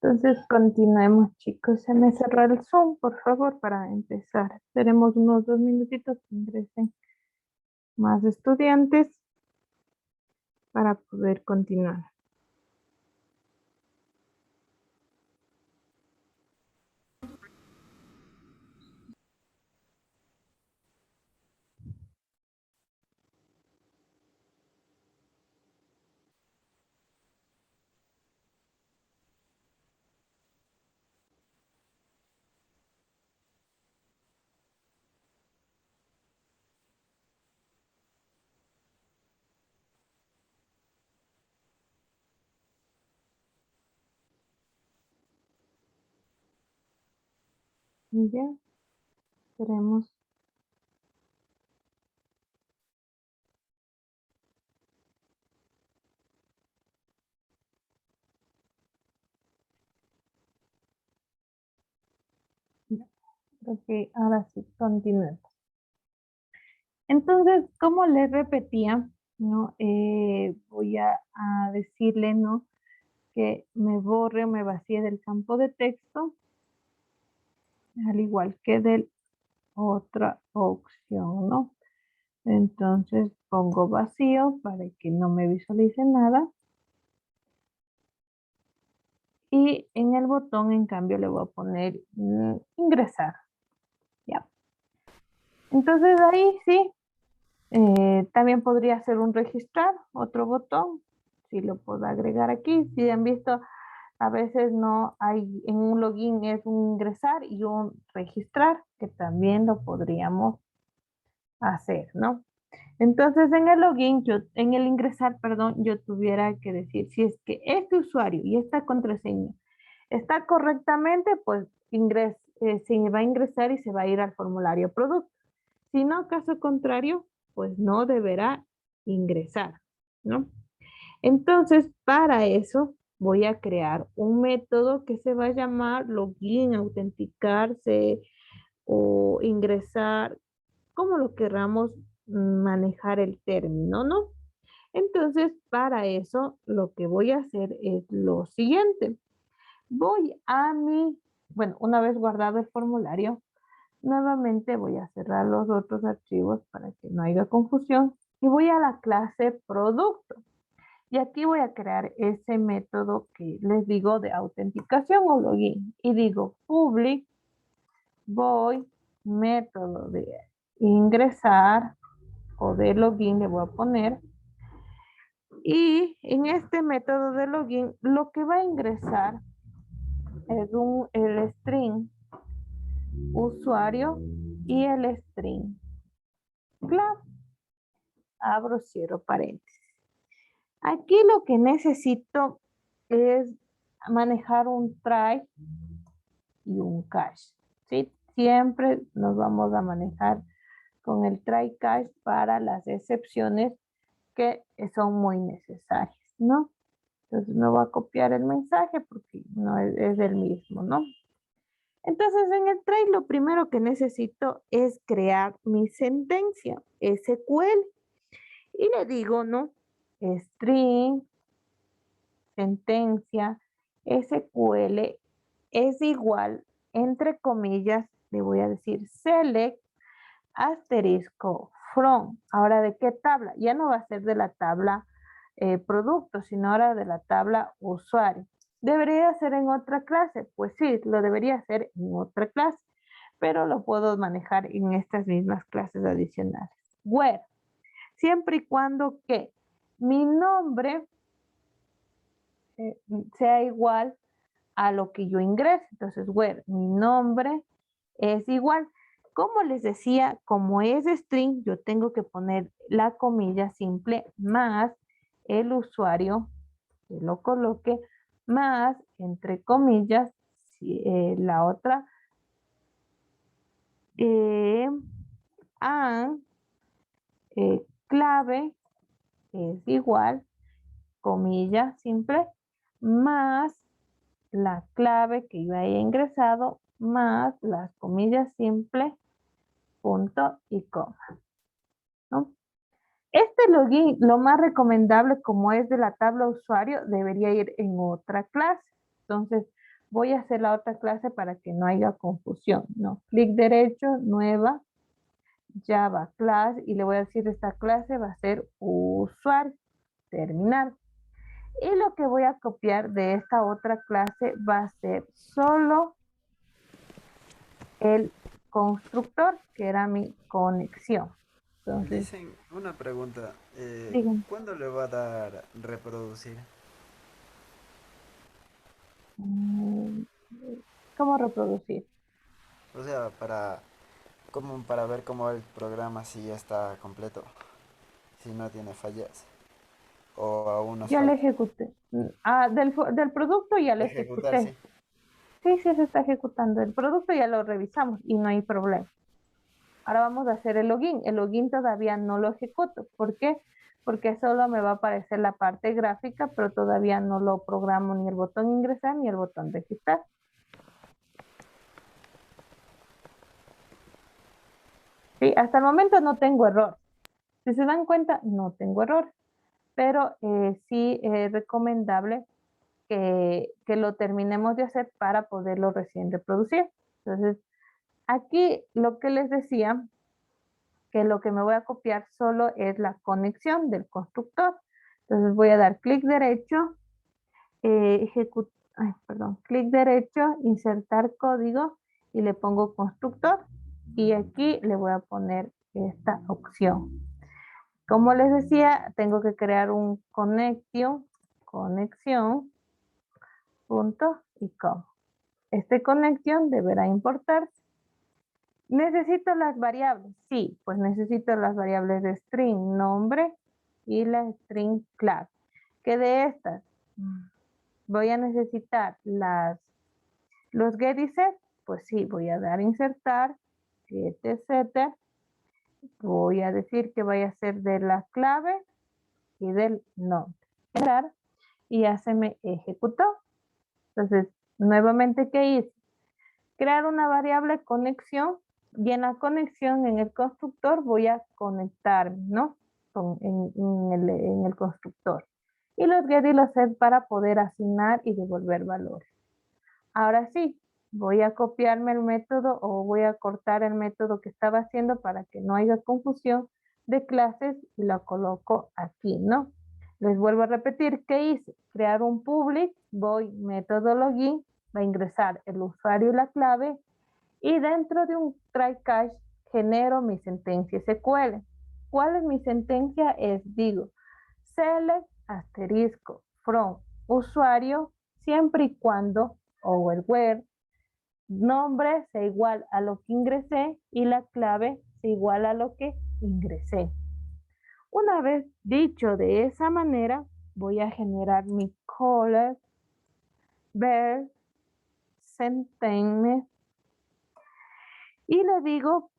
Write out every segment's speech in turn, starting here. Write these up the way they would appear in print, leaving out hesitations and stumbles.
Entonces, continuemos, chicos. Se me cerró el Zoom, por favor, para empezar. Esperemos unos 2 minutitos que ingresen más estudiantes para poder continuar. Ya, esperemos. Ya, creo que ahora sí, continuemos. Entonces, como les repetía, ¿no? Voy a decirle, ¿no? Que me borre o me vacíe del campo de texto, al igual que de otra opción, ¿no? Entonces pongo vacío para que no me visualice nada. Y en el botón, en cambio, le voy a poner ingresar. Ya. Entonces ahí sí, también podría ser un registrar, otro botón. Si lo puedo agregar aquí. Si han visto, a veces no hay, en un login es un ingresar y un registrar, que también lo podríamos hacer, ¿no? Entonces en el login, en el ingresar, perdón, yo tuviera que decir si es que este usuario y esta contraseña está correctamente, pues se va a ingresar y se va a ir al formulario producto. Si no, caso contrario, pues no deberá ingresar, ¿no? Entonces, para eso voy a crear un método que se va a llamar login, autenticarse o ingresar, como lo querramos manejar el término, ¿no? Entonces, para eso, lo que voy a hacer es lo siguiente. Voy a bueno, una vez guardado el formulario, nuevamente voy a cerrar los otros archivos para que no haya confusión y voy a la clase producto. Y aquí voy a crear ese método que les digo de autenticación o login. Y digo public voy método de ingresar o de login le voy a poner. Y en este método de login lo que va a ingresar es el string usuario y el string clave. Abro, cierro paréntesis. Aquí lo que necesito es manejar un try y un catch, ¿sí? Siempre nos vamos a manejar con el try catch para las excepciones que son muy necesarias, ¿no? Entonces me voy a copiar el mensaje porque no es el mismo, ¿no? Entonces en el try lo primero que necesito es crear mi sentencia SQL y le digo, ¿no? String, sentencia, SQL es igual, entre comillas, le voy a decir select asterisco from. Ahora, ¿de qué tabla? Ya no va a ser de la tabla producto, sino ahora de la tabla usuario. ¿Debería ser en otra clase? Pues sí, lo debería hacer en otra clase, pero lo puedo manejar en estas mismas clases adicionales. Where, siempre y cuando que mi nombre sea igual a lo que yo ingrese. Entonces, where, mi nombre es igual. Como les decía, como es string, yo tengo que poner la comilla simple más el usuario, que lo coloque, más, entre comillas, la otra, and, clave es igual, comilla simple, más la clave que yo haya ingresado, más las comillas simples, punto y coma, ¿no? Este login, lo más recomendable como es de la tabla usuario, debería ir en otra clase. Entonces, voy a hacer la otra clase para que no haya confusión, ¿no? Clic derecho, nueva, Java class, y le voy a decir esta clase va a ser usuario, terminar. Y lo que voy a copiar de esta otra clase va a ser solo el constructor, que era mi conexión. Entonces, Dicen una pregunta, díganme, ¿cuándo le va a dar reproducir? mm, ¿cómo reproducir? O sea, como para ver cómo el programa si ya está completo, si no tiene fallas o aún nos Ya le falta. ejecuté. Del producto ya le Ejecutar, ejecuté. sí. Sí, sí se está ejecutando. El producto ya lo revisamos y no hay problema. Ahora vamos a hacer el login. El login todavía no lo ejecuto. ¿Por qué? Porque solo me va a aparecer la parte gráfica, pero todavía no lo programo ni el botón ingresar ni el botón registrar. Sí, hasta el momento no tengo error. Si se dan cuenta, no tengo error, pero sí es recomendable que lo terminemos de hacer para poderlo recién reproducir. Entonces, aquí lo que les decía, que lo que me voy a copiar solo es la conexión del constructor. Entonces voy a dar clic derecho, clic derecho, insertar código y le pongo constructor y aquí le voy a poner esta opción. Como les decía, tengo que crear un conexión, punto y com. Este conexión deberá importarse. ¿Necesito las variables? Sí, pues necesito las variables de string, nombre y la string class. ¿Qué de estas? Voy a necesitar los get y set. Pues sí, voy a dar insertar, get setter. Voy a decir que vaya a ser de la clave y del nombre. Generar y ya se me ejecutó. Entonces, nuevamente, ¿qué hice? Crear una variable conexión y en la conexión en el constructor voy a conectar, ¿no? En el constructor. Y los get y los set para poder asignar y devolver valores. Ahora sí, voy a copiarme el método o voy a cortar el método que estaba haciendo para que no haya confusión de clases y lo coloco aquí, ¿no? Les vuelvo a repetir, ¿qué hice? Crear un public, voy método login, va a ingresar el usuario y la clave y dentro de un try catch genero mi sentencia SQL. ¿Cuál es mi sentencia? Digo, select asterisco from usuario siempre y cuando o el where nombre sea igual a lo que ingresé y la clave sea igual a lo que ingresé. Una vez dicho de esa manera, voy a generar mi caller ver sentence y le digo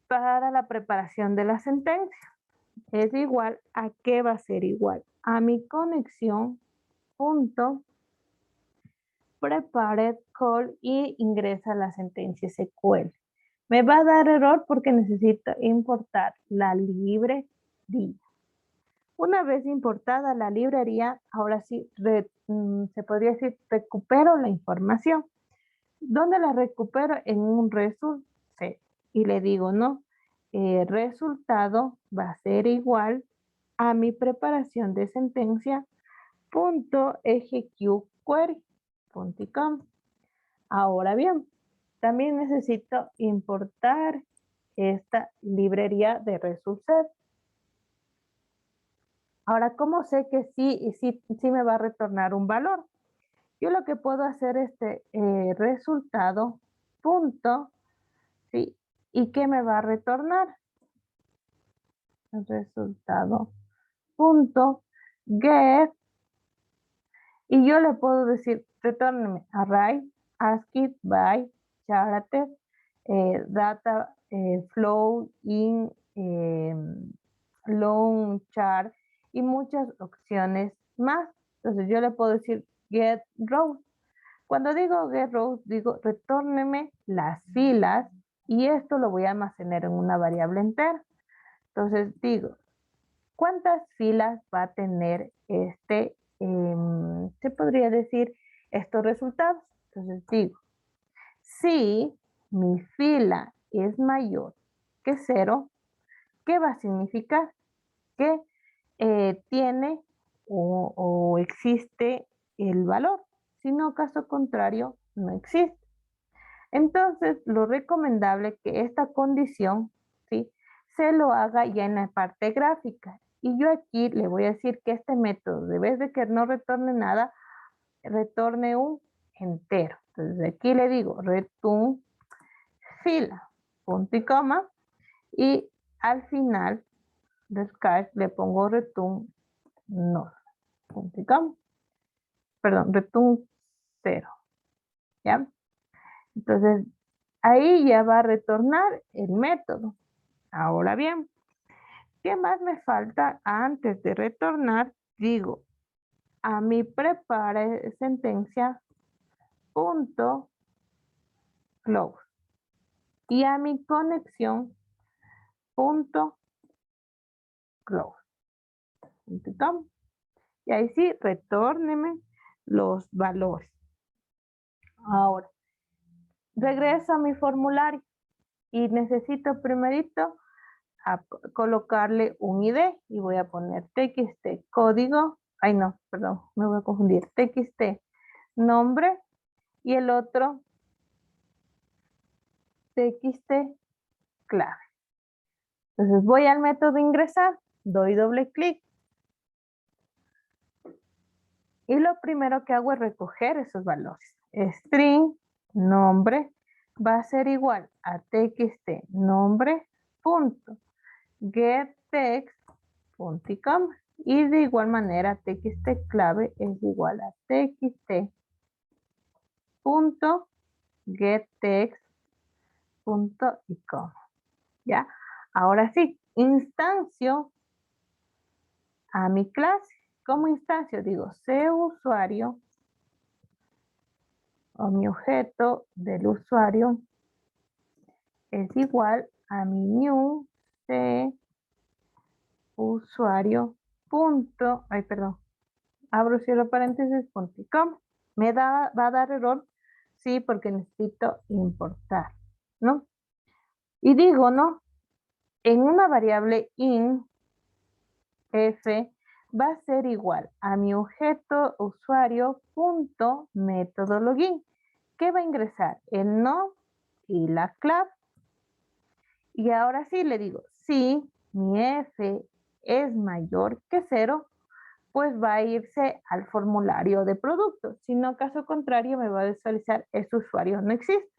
para la preparación de la sentencia. Es igual a qué va a ser igual a mi conexión punto prepared call y ingresa la sentencia SQL. Me va a dar error porque necesito importar la librería. Una vez importada la librería, ahora sí se podría decir recupero la información. ¿Dónde la recupero? En un result set. Y le digo, no, el resultado va a ser igual a mi preparación de sentencia punto .com. Ahora bien, también necesito importar esta librería de result set. Ahora, ¿cómo sé que sí me va a retornar un valor? Yo lo que puedo hacer es resultado punto, ¿sí? ¿Y qué me va a retornar? El resultado punto get y yo le puedo decir retórneme array ASCII by character data flow in long chart y muchas opciones más. Entonces yo le puedo decir get rows. Cuando digo get rows, digo retórneme las filas y esto lo voy a almacenar en una variable entera. Entonces digo, ¿cuántas filas va a tener se podría decir, estos resultados? Entonces digo, si mi fila es mayor que 0, ¿qué va a significar? Que tiene o existe el valor. Si no, caso contrario, no existe. Entonces, lo recomendable es que esta condición, ¿sí?, se lo haga ya en la parte gráfica. Y yo aquí le voy a decir que este método, de vez de que no retorne nada, retorne un entero. Entonces, aquí le digo return fila, punto y coma, y al final del cache le pongo return no, punto y coma. Perdón, return 0, ¿ya? Entonces, ahí ya va a retornar el método. Ahora bien, ¿qué más me falta? Antes de retornar, digo, a mi prepare sentencia punto close y a mi conexión punto close. Y ahí sí, retórneme los valores. Ahora, regreso a mi formulario y necesito primerito a colocarle un ID y voy a poner txt código, ay no, perdón, me voy a confundir, txt nombre y el otro txt clave. Entonces voy al método ingresar, doy doble clic y lo primero que hago es recoger esos valores. String nombre va a ser igual a txt nombre punto get text punto y coma. Y de igual manera txt clave es igual a txt punto get text punto y coma. ¿Ya? Ahora sí, instancio a mi clase. ¿Cómo instancio? Digo, C usuario o mi objeto del usuario es igual a mi new C usuario punto, ay perdón, abro cierro paréntesis punto y coma. Va a dar error, sí, porque necesito importar, ¿no? Y digo, ¿no? En una variable in f va a ser igual a mi objeto usuario punto método login, que va a ingresar el no y la clave. Y ahora sí le digo, si mi f es mayor que 0, pues va a irse al formulario de producto. Si no, caso contrario, me va a visualizar ese usuario no existe.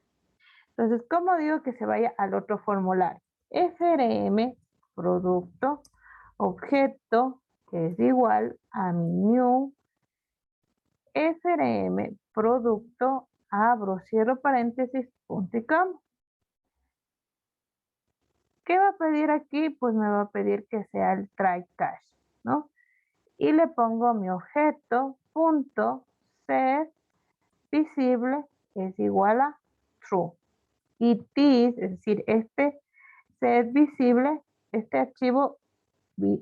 Entonces, ¿cómo digo que se vaya al otro formulario? frm producto objeto que es igual a mi new frm producto, abro, cierro paréntesis, punto y coma. ¿Qué va a pedir aquí? Pues me va a pedir que sea el try catch, ¿no? Y le pongo mi objeto punto set visible es igual a true. Y this, es decir, este set visible, este archivo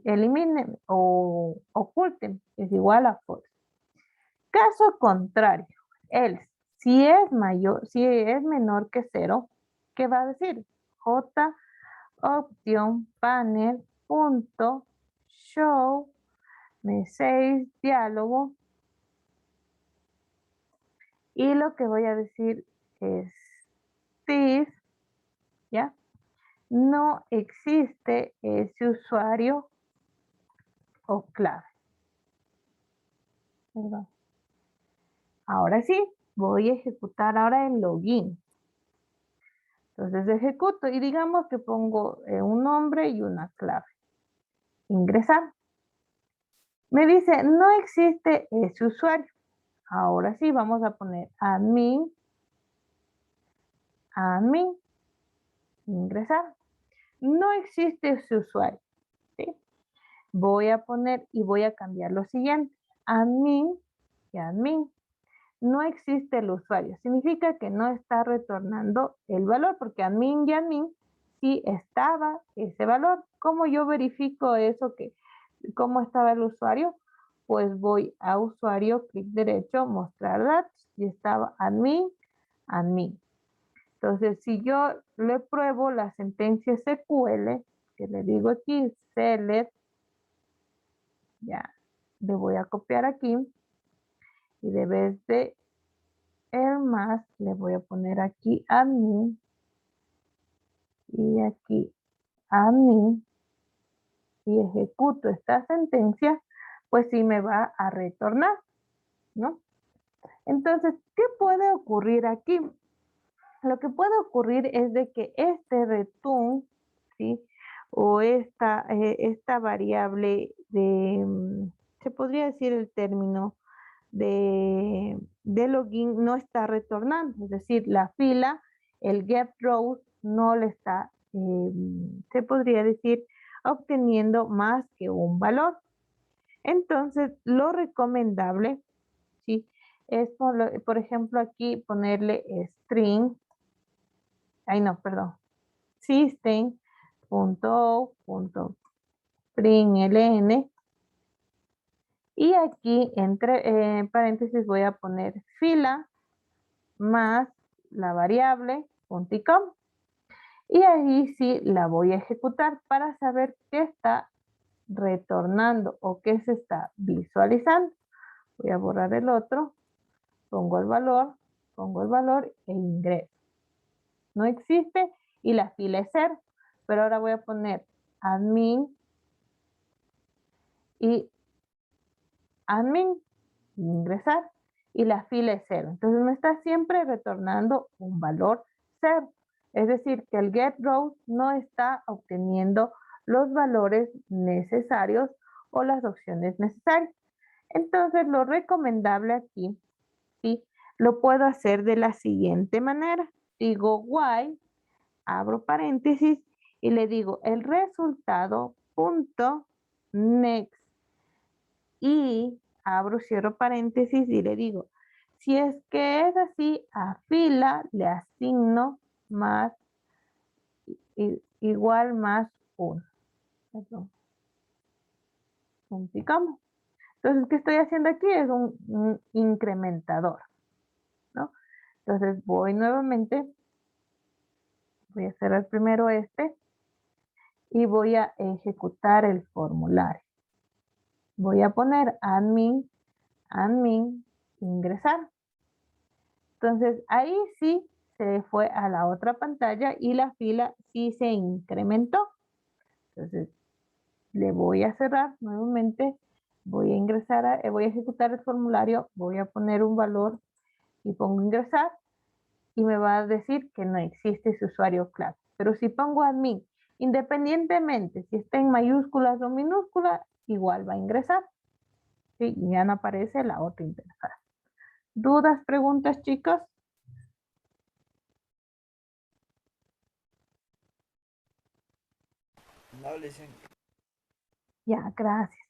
eliminen o oculten, es igual a false. Caso contrario, else, si es mayor, si es menor que 0, ¿qué va a decir? J opción panel punto show message diálogo y lo que voy a decir es this, ¿ya? No existe ese usuario o clave. Perdón. Ahora sí, voy a ejecutar ahora el login. Entonces ejecuto y digamos que pongo un nombre y una clave. Ingresar. Me dice, no existe ese usuario. Ahora sí, vamos a poner admin, admin, ingresar. No existe ese usuario. ¿Sí? Voy a poner y voy a cambiar lo siguiente. Admin y admin. No existe el usuario. Significa que no está retornando el valor, porque admin y admin sí estaba ese valor. ¿Cómo yo verifico eso? ¿Cómo estaba el usuario? pues voy a usuario, clic derecho, mostrar datos, y estaba admin, admin. Entonces, si yo le pruebo la sentencia SQL, que le digo aquí, select, ya, le voy a copiar aquí, y de vez de el más, le voy a poner aquí admin, y aquí admin, y ejecuto esta sentencia, pues sí me va a retornar, ¿no? Entonces, ¿qué puede ocurrir aquí? Lo que puede ocurrir es de que este return, ¿sí? O esta variable de, se podría decir el término de login no está retornando, es decir, la fila, el get rows no le está, se podría decir, obteniendo más que un valor. Entonces, lo recomendable, ¿sí? Es, por ejemplo, aquí ponerle string, ay no, perdón, system.out.println, y aquí entre paréntesis voy a poner fila más la variable .com, y ahí sí la voy a ejecutar para saber qué está retornando o qué se está visualizando. Voy a borrar el otro, pongo el valor e ingreso. No existe y la fila es 0, pero ahora voy a poner admin y admin, ingresar, y la fila es 0. Entonces me está siempre retornando un valor 0. Es decir, que el getRow no está obteniendo los valores necesarios o las opciones necesarias. Entonces lo recomendable aquí, ¿sí? Lo puedo hacer de la siguiente manera. Digo while, abro paréntesis y le digo el resultado punto next, y abro, cierro paréntesis y le digo, si es que es así, a fila le asigno más, igual más 1. Perdón. Punticamos. Entonces, ¿qué estoy haciendo aquí? Es un incrementador, ¿no? Entonces voy nuevamente, voy a cerrar primero este y voy a ejecutar el formulario. Voy a poner admin, admin, ingresar. Entonces ahí sí se fue a la otra pantalla y la fila sí se incrementó. Entonces le voy a cerrar nuevamente, voy a ingresar, voy a ejecutar el formulario, voy a poner un valor y pongo ingresar y me va a decir que no existe ese usuario clave. Pero si pongo admin, independientemente si está en mayúsculas o minúsculas, igual va a ingresar. ¿Sí? Y ya no aparece la otra interfaz. ¿Dudas, preguntas, chicos? No, listen. Ya, gracias.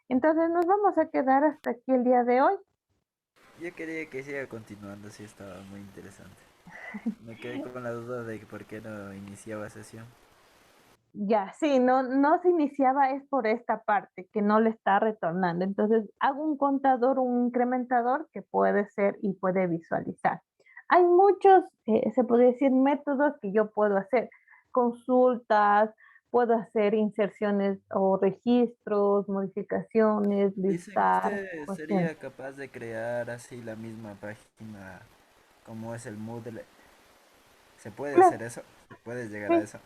Entonces nos vamos a quedar hasta aquí el día de hoy. Yo quería que siga continuando, sí estaba muy interesante. Me quedé con la duda de por qué no iniciaba sesión. Ya, sí, no se iniciaba es por esta parte que no le está retornando. Entonces hago un contador, un incrementador que puede ser y puede visualizar. Hay muchos, se puede decir, métodos que yo puedo hacer. Consultas, puedo hacer inserciones o registros, modificaciones, Dicen, listar, ¿usted cuestiones. sería capaz de crear así la misma página como es el Moodle? ¿Se puede Claro, hacer eso? ¿Se puede llegar a sí, eso?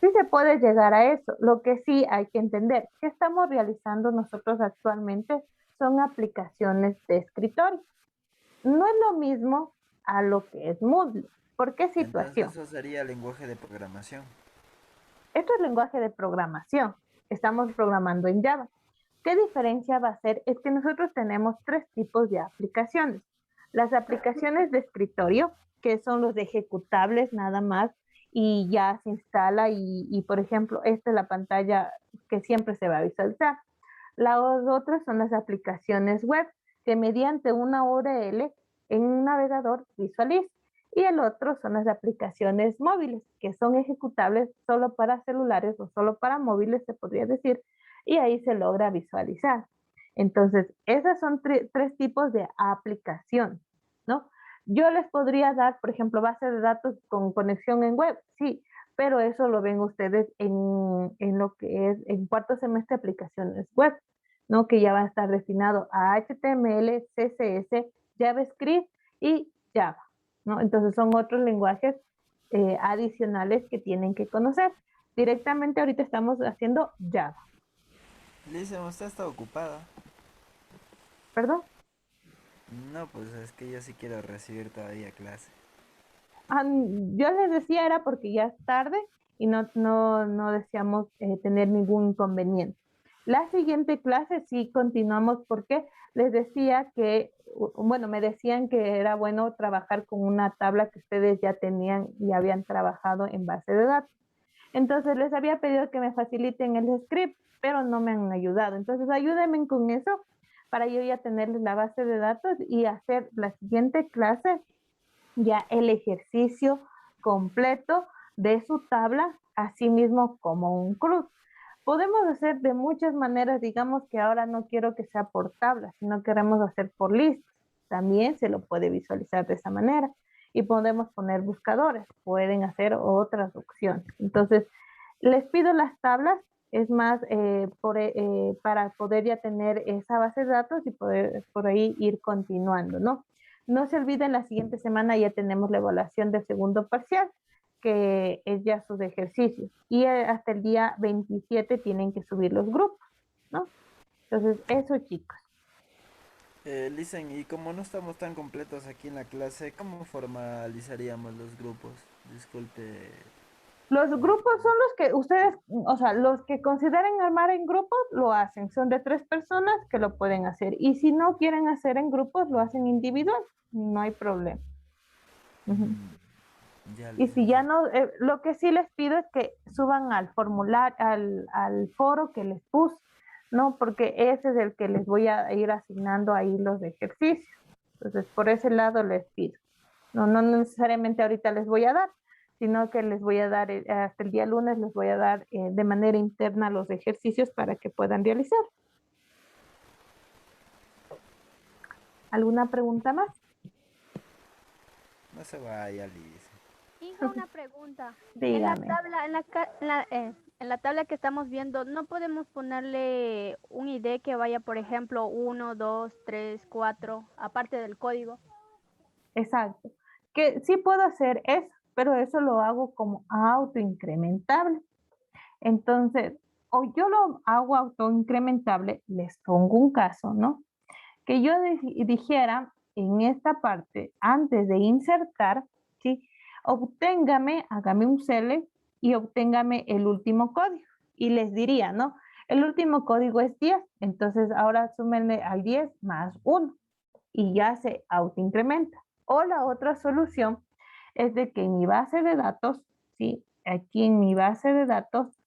sí se puede llegar a eso. Lo que sí hay que entender, que estamos realizando nosotros actualmente son aplicaciones de escritorio. No es lo mismo a lo que es Moodle. ¿Por qué Entonces situación? eso sería lenguaje de programación. Esto es lenguaje de programación. Estamos programando en Java. ¿Qué diferencia va a ser? Es que nosotros tenemos tres tipos de aplicaciones. Las aplicaciones de escritorio, que son los ejecutables nada más, y ya se instala y por ejemplo, esta es la pantalla que siempre se va a visualizar. Las otras son las aplicaciones web, que mediante una URL en un navegador visualiza. Y el otro son las aplicaciones móviles, que son ejecutables solo para celulares o solo para móviles, se podría decir, y ahí se logra visualizar. Entonces, esos son tres tipos de aplicación, ¿no? Yo les podría dar, por ejemplo, base de datos con conexión en web, sí, pero eso lo ven ustedes en lo que es en cuarto semestre de aplicaciones web, ¿no? Que ya va a estar destinado a HTML, CSS, JavaScript y Java, ¿no? Entonces son otros lenguajes adicionales que tienen que conocer. Directamente ahorita estamos haciendo Java, Lisa, usted está ocupada. ¿perdón? No, pues es que yo sí quiero recibir todavía clase. Yo les decía era porque ya es tarde y no deseamos tener ningún inconveniente. La siguiente clase sí continuamos porque les decía que, bueno, me decían que era bueno trabajar con una tabla que ustedes ya tenían y habían trabajado en base de datos. Entonces les había pedido que me faciliten el script, pero no me han ayudado. Entonces ayúdenme con eso para yo ya tenerles la base de datos y hacer la siguiente clase ya el ejercicio completo de su tabla, así mismo como un cruz. Podemos hacer de muchas maneras, digamos que ahora no quiero que sea por tabla, sino queremos hacer por listas. También se lo puede visualizar de esa manera. Y podemos poner buscadores, pueden hacer otras opciones. Entonces, les pido las tablas, es más, para poder ya tener esa base de datos y poder por ahí ir continuando, ¿no? No se olviden, la siguiente semana ya tenemos la evaluación del segundo parcial, que es ya sus ejercicios. Y hasta el día 27 tienen que subir los grupos, ¿no? Entonces, eso, chicos. Listen, y como no estamos tan completos aquí en la clase, ¿cómo formalizaríamos los grupos? Disculpe. Los grupos son los que ustedes, o sea, los que consideren armar en grupos, lo hacen. Son de 3 personas que lo pueden hacer. Y si no quieren hacer en grupos, lo hacen individual. No hay problema. Ujú. Ya, Y si Listen, ya sí. no, lo que sí les pido es que suban al formulario, al foro que les puse, ¿no? Porque ese es el que les voy a ir asignando ahí los ejercicios. Entonces, por ese lado les pido. No necesariamente ahorita les voy a dar, sino que les voy a dar, hasta el día lunes les voy a dar de manera interna los ejercicios para que puedan realizar. ¿Alguna pregunta más? No se vaya, Listen. Inja, una pregunta. En la Dígame. tabla, en la tabla que estamos viendo, ¿no podemos ponerle un ID que vaya, por ejemplo, 1, 2, 3, 4, aparte del código? Exacto. Que sí puedo hacer eso, pero eso lo hago como autoincrementable. Entonces, o yo lo hago autoincrementable, les pongo un caso, ¿no? Que yo dijera en esta parte, antes de insertar, ¿sí? Obténgame, hágame un select y obténgame el último código. Y les diría, ¿no? El último código es 10, entonces ahora súmenle al 10 más 1 y ya se autoincrementa. O la otra solución es de que en mi base de datos, ¿sí? Aquí en mi base de datos,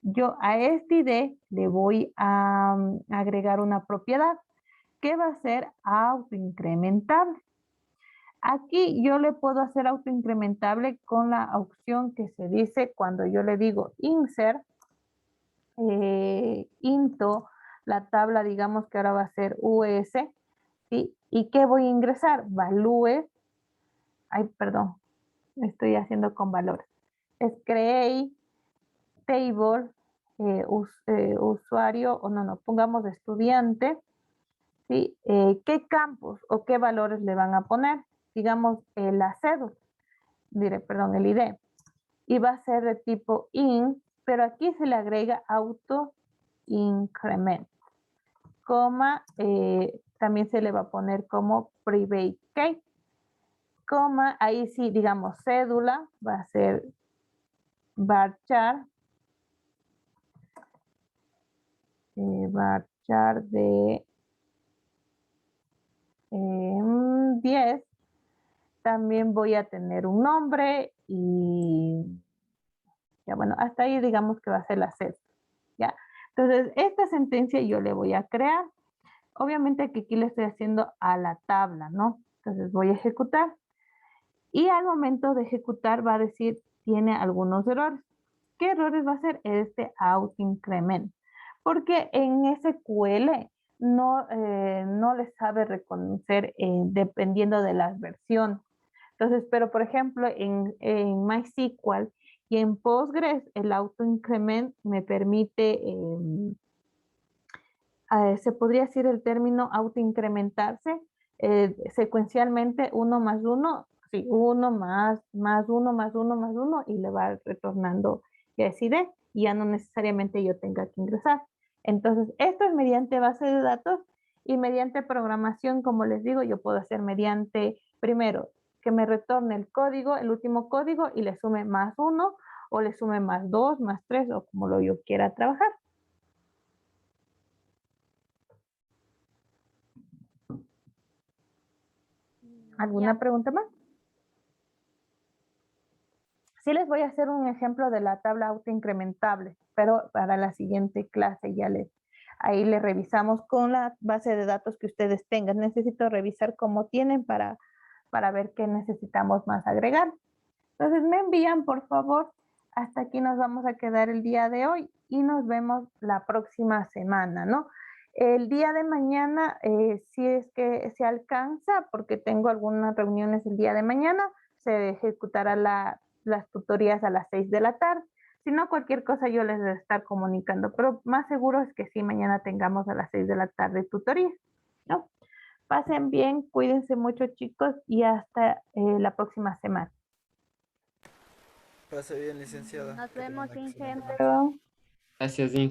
yo a este ID le voy a agregar una propiedad que va a ser autoincrementable. Aquí yo le puedo hacer autoincrementable con la opción que se dice cuando yo le digo insert, into la tabla, digamos que ahora va a ser US, ¿sí? ¿Y qué voy a ingresar? Value, ay, perdón, estoy haciendo con valores. Es create table, usuario, o no, pongamos estudiante, ¿sí? ¿Qué campos o qué valores le van a poner? Digamos, la cédula, perdón, el ID. Y va a ser de tipo in, pero aquí se le agrega auto increment, coma, también se le va a poner como private key, coma, ahí sí, digamos, cédula, va a ser varchar, varchar de 10. También voy a tener un nombre y ya bueno, hasta ahí digamos que va a ser la sed, ¿ya? Entonces, esta sentencia yo le voy a crear. Obviamente que aquí le estoy haciendo a la tabla, ¿no? Entonces voy a ejecutar y al momento de ejecutar va a decir tiene algunos errores. ¿Qué errores va a ser? Este auto increment. Porque en SQL no les sabe reconocer dependiendo de las versiones. Entonces, pero por ejemplo, en MySQL y en Postgres, el autoincrement me permite, se podría decir el término autoincrementarse secuencialmente 1 más 1, sí, 1 más 1 más 1 más 1 y le va retornando yes y D, y ya no necesariamente yo tenga que ingresar. Entonces, esto es mediante base de datos y mediante programación, como les digo, yo puedo hacer mediante, primero, que me retorne el código, el último código, y le sume más 1, o le sume más 2, más 3, o como lo yo quiera trabajar. ¿Alguna Ya. pregunta más? Sí les voy a hacer un ejemplo de la tabla autoincrementable, pero para la siguiente clase ahí les revisamos con la base de datos que ustedes tengan. Necesito revisar cómo tienen para ver qué necesitamos más agregar. Entonces me envían, por favor. Hasta aquí nos vamos a quedar el día de hoy y nos vemos la próxima semana, ¿no? El día de mañana, si es que se alcanza, porque tengo algunas reuniones el día de mañana, se ejecutará las tutorías a las 6 de la tarde. Si no, cualquier cosa yo les voy a estar comunicando, pero más seguro es que sí, mañana tengamos a las 6 de la tarde tutoría, ¿no? Pasen bien, cuídense mucho, chicos, y hasta la próxima semana. Pase bien, licenciada. Nos Que tenga vemos, una Inge. excelente noche. Pero... Gracias, Inge.